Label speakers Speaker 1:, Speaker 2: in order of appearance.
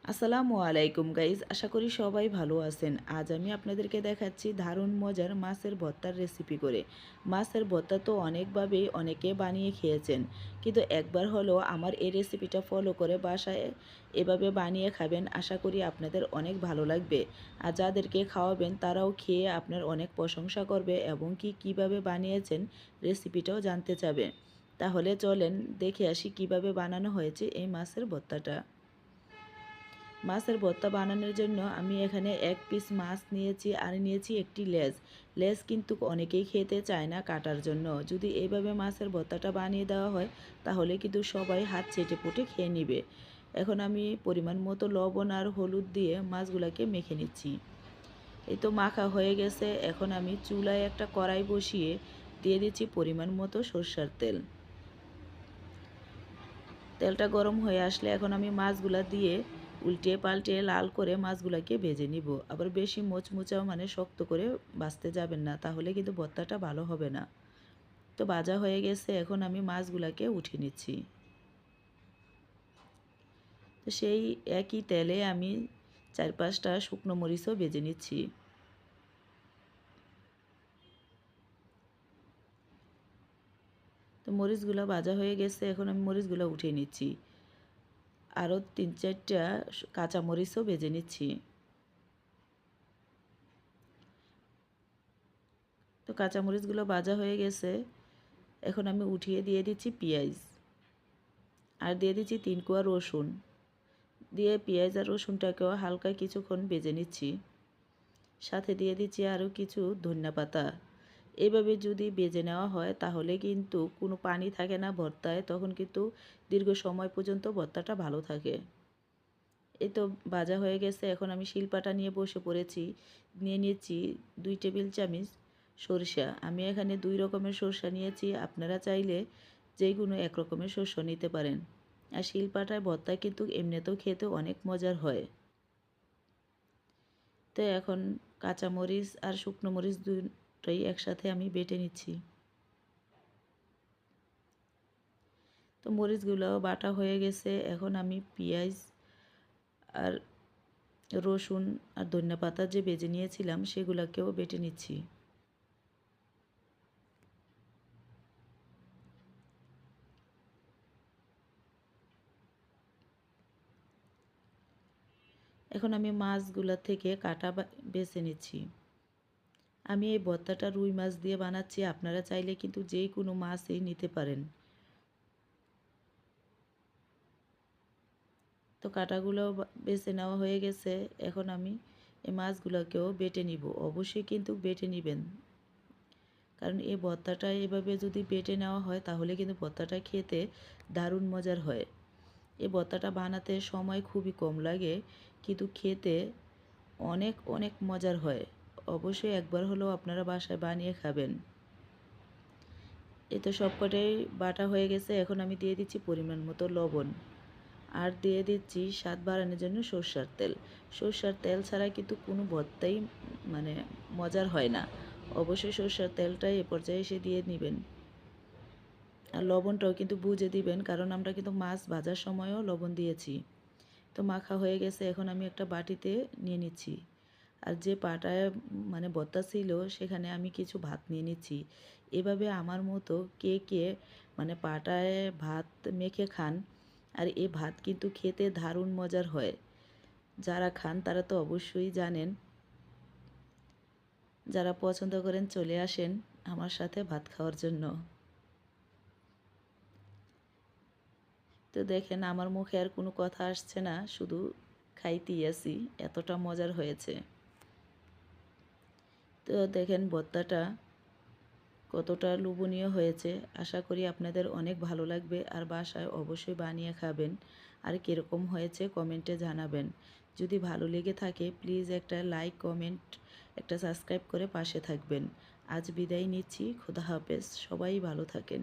Speaker 1: আসসালামু আলাইকুম গাইজ, আশা করি সবাই ভালো আছেন। আজ আমি আপনাদেরকে দেখাচ্ছি দারুণ মজার মাছের ভর্তার রেসিপি করে। মাছের ভর্তা তো অনেকভাবেই অনেকে বানিয়ে খেয়েছেন, কিন্তু একবার হলেও আমার এই রেসিপিটা ফলো করে বাসায় এভাবে বানিয়ে খাবেন। আশা করি আপনাদের অনেক ভালো লাগবে। আর যাদেরকে খাওয়াবেন তারাও খেয়ে আপনার অনেক প্রশংসা করবে এবং কিভাবে বানিয়েছেন রেসিপিটাও জানতে চাবে। তাহলে চলেন দেখে আসি কিভাবে বানানো হয়েছে এই মাছের ভর্তাটা। মাছের ভর্তা বানানোর জন্য আমি এখানে এক পিস মাছ নিয়েছি আর নিয়েছি একটি লেজ। লেজ কিন্তু অনেকেই খেতে চায় না কাটার জন্য। যদি এইভাবে মাছের ভর্তাটা বানিয়ে দেওয়া হয় তাহলে কিন্তু সবাই হাত চেটেপুটে খেয়ে নেবে। এখন আমি পরিমাণ মতো লবণ আর হলুদ দিয়ে মাছগুলোকে মেখে নিচ্ছি। এই তো মাখা হয়ে গেছে। এখন আমি চুলায় একটা কড়াই বসিয়ে দিয়ে দিচ্ছি পরিমাণ মতো সরষের তেল। তেলটা গরম হয়ে আসলে এখন আমি মাছগুলা দিয়ে উল্টে পাল্টে লাল করে মাছগুলাকে ভেজে নিব। আবার বেশি মোচমোচাও শক্ত করে ভাজতে যাবেন না, তাহলে কিন্তু ভর্তাটা ভালো হবে না। তো ভাজা হয়ে গেছে, এখন আমি মাছগুলাকে উঠিয়ে নিচ্ছি। তো সেই একই তেলে আমি 4-5টা শুকনো মরিচও ভেজে নিচ্ছি। তো মরিচগুলো ভাজা হয়ে গেছে, এখন আমি মরিচগুলো উঠিয়ে নিচ্ছি। আরও 3-4টা কাঁচা মরিচও ভেজে নিচ্ছি। তো কাঁচামরিচগুলো ভাজা হয়ে গেছে, এখন আমি উঠিয়ে দিয়ে দিচ্ছি পেঁয়াজ, আর দিয়ে দিচ্ছি 3 কোয়া রসুন। দিয়ে পেঁয়াজ আর রসুনটাকেও হালকা কিছুক্ষণ ভেজে নিচ্ছি। সাথে দিয়ে দিচ্ছি আরও কিছু ধনিয়াপাতা। এইভাবে যদি ভেজে নেওয়া হয় তাহলে কিন্তু কোনো পানি থাকে না ভর্তায়, তখন কিন্তু দীর্ঘ সময় পর্যন্ত ভর্তাটা ভালো থাকে। এই তো ভাজা হয়ে গেছে, এখন আমি শিলপাটা নিয়ে বসে পড়েছি। নিয়ে নিচ্ছি 2 টেবিল চামচ সরিষা। আমি এখানে 2 রকমের সরষা নিয়েছি, আপনারা চাইলে যে কোনো এক রকমের শস্য নিতে পারেন। আর শিলপাটায় ভর্তা কিন্তু এমনিতেও খেতে অনেক মজার হয়। তো এখন কাঁচামরিচ আর শুকনো মরিচ দুটোই একসাথে আমি বেটে নিচ্ছি। তো মরিচগুলোও বাটা হয়ে গেছে, এখন আমি পেঁয়াজ আর রসুন আর ধনিয়াপাতা যে ভেজে নিয়েছিলাম সেগুলোকেও বেটে নিচ্ছি। এখন আমি মাছগুলো থেকে কাটা বেছে নিচ্ছি। আমি এই ভর্তাটা রুই মাছ দিয়ে বানাচ্ছি, আপনারা চাইলে কিন্তু যে কোনো মাছই নিতে পারেন। তো কাটাগুলো বেছে নেওয়া হয়ে গেছে, এখন আমি এই মাছগুলোকেও বেটে নিব। অবশ্যই কিন্তু বেটে নেবেন, কারণ এই ভর্তাটা এভাবে যদি বেটে নেওয়া হয় তাহলে কিন্তু ভর্তাটা খেতে দারুণ মজার হয়। এই ভর্তাটা বানাতে সময় খুবই কম লাগে, কিন্তু খেতে অনেক অনেক মজার হয়। অবশ্যই একবার হলেও আপনারা বাসায় বানিয়ে খাবেন। এই তো সবকটাই বাটা হয়ে গেছে, এখন আমি দিয়ে দিচ্ছি পরিমাণ মতো লবণ, আর দিয়ে দিচ্ছি স্বাদ বাড়ানোর জন্য সরষের তেল। সরষের তেল ছাড়া কিন্তু কোনো ভর্তাই মজার হয় না। অবশ্যই সরষের তেলটাই এ পর্যায়ে এসে দিয়ে নেবেন। আর লবণটাও কিন্তু বুঝে দিবেন, কারণ আমরা কিন্তু মাছ ভাজার সময়ও লবণ দিয়েছি। তো মাখা হয়ে গেছে, এখন আমি একটা বাটিতে নিয়ে নিচ্ছি। আর যে পাটায় ভর্তা ছিল সেখানে আমি কিছু ভাত নিয়ে নিচ্ছি। এভাবে আমার মতো কে কে পাটায় ভাত মেখে খান, আর এই ভাত কিন্তু খেতে দারুণ মজার হয়। যারা খান তারা তো অবশ্যই জানেন। যারা পছন্দ করেন চলে আসেন আমার সাথে ভাত খাওয়ার জন্য। তো দেখেন আমার মুখে আর কোনো কথা আসছে না, শুধু খাইতেই আছি, এতটা মজার হয়েছে। তো দেখেন ভর্তাটা কতটা লোভনীয় হয়েছে। আশা করি আপনাদের অনেক ভালো লাগবে, আর বাসায় অবশ্যই বানিয়ে খাবেন। আর কীরকম হয়েছে কমেন্টে জানাবেন। যদি ভালো লেগে থাকে প্লিজ একটা লাইক, কমেন্ট, একটা সাবস্ক্রাইব করে পাশে থাকবেন। আজ বিদায় নিচ্ছি, খোদা হাফেজ, সবাই ভালো থাকেন।